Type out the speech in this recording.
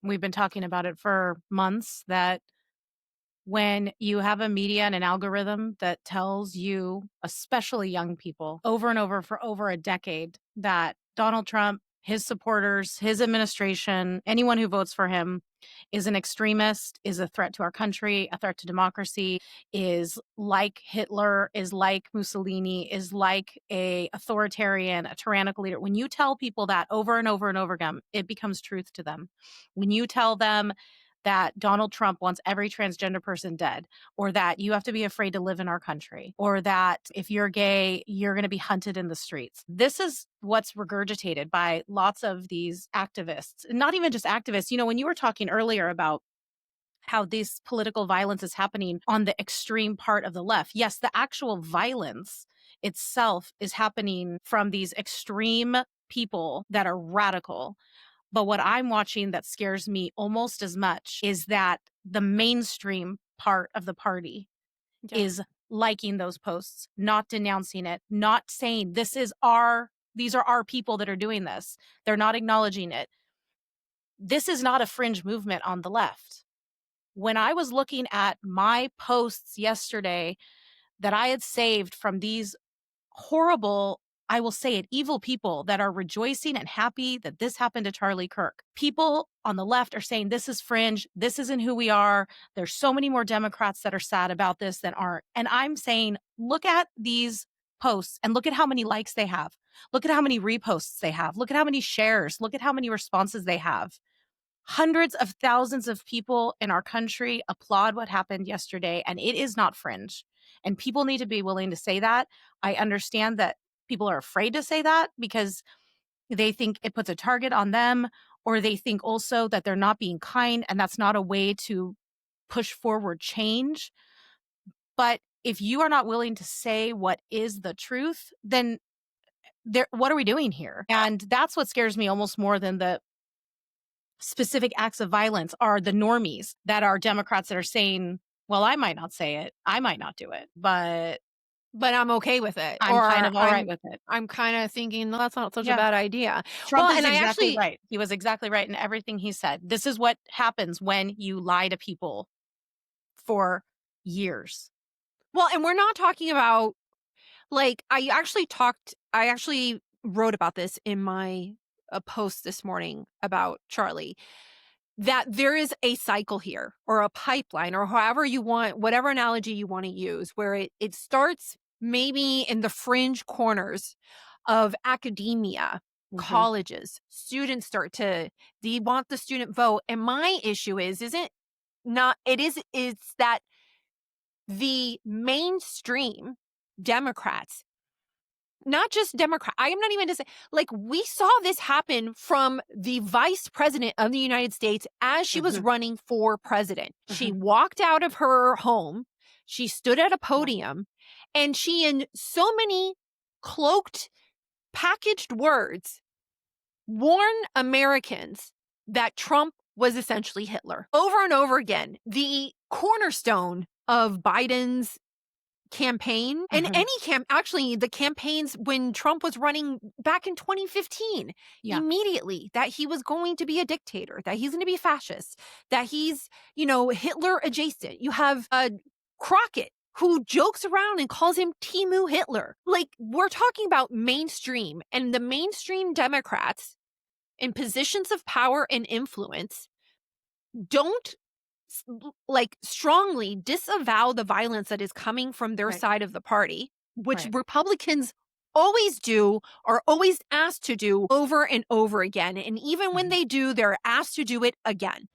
We've been talking about it for months, that when you have a media and an algorithm that tells you, especially young people, over and over for over a decade, that Donald Trump, his supporters, his administration, anyone who votes for him is an extremist, is a threat to our country, a threat to democracy, is like Hitler, is like Mussolini, is like a authoritarian, a tyrannical leader. When you tell people that over and over and over again, it becomes truth to them. When you tell them that Donald Trump wants every transgender person dead, or that you have to be afraid to live in our country, or that if you're gay, you're going to be hunted in the streets. This is what's regurgitated by lots of these activists, not even just activists. You know, when you were talking earlier about how this political violence is happening on the extreme part of the left, yes, the actual violence itself is happening from these extreme people that are radical. But what I'm watching that scares me almost as much is that the mainstream part of the party is liking those posts, not denouncing it, not saying these are our people that are doing this. They're not acknowledging it. This is not a fringe movement on the left. When I was looking at my posts yesterday that I had saved from these horrible, I will say it, evil people that are rejoicing and happy that this happened to Charlie Kirk. People on the left are saying this is fringe. This isn't who we are. There's so many more Democrats that are sad about this than aren't. And I'm saying, look at these posts and look at how many likes they have. Look at how many reposts they have. Look at how many shares. Look at how many responses they have. Hundreds of thousands of people in our country applaud what happened yesterday, and it is not fringe. And people need to be willing to say that. I understand that people are afraid to say that because they think it puts a target on them, or they think also that they're not being kind, and that's not a way to push forward change. But if you are not willing to say what is the truth, then what are we doing here? And that's what scares me almost more than the specific acts of violence, are the normies that are Democrats that are saying, well, I might not say it, I might not do it, but I'm okay with it. I'm kind of all right with it. I'm kind of thinking, no, that's not such a bad idea. Trump is exactly right. He was exactly right in everything he said. This is what happens when you lie to people for years. Well, and we're not talking about, like, I actually wrote about this in my post this morning about Charlie, that there is a cycle here, or a pipeline, or however you want, whatever analogy you want to use, where it starts maybe in the fringe corners of academia, colleges. Students they want the student vote. And my issue is that the mainstream Democrats, not just Democrat. I am not even to say, like, we saw this happen from the vice president of the United States as she was running for president. She walked out of her home. She stood at a podium, and she, in so many cloaked, packaged words, warned Americans that Trump was essentially Hitler. Over and over again, the cornerstone of Biden's campaign and actually the campaigns when Trump was running back in 2015, immediately, that he was going to be a dictator, that he's going to be fascist, that he's, Hitler adjacent. You have Crockett, who jokes around and calls him Timu Hitler. Like, we're talking about mainstream, and the mainstream Democrats in positions of power and influence don't strongly disavow the violence that is coming from their side of the party, which Republicans always do, are always asked to do over and over again. And even when they do, they're asked to do it again.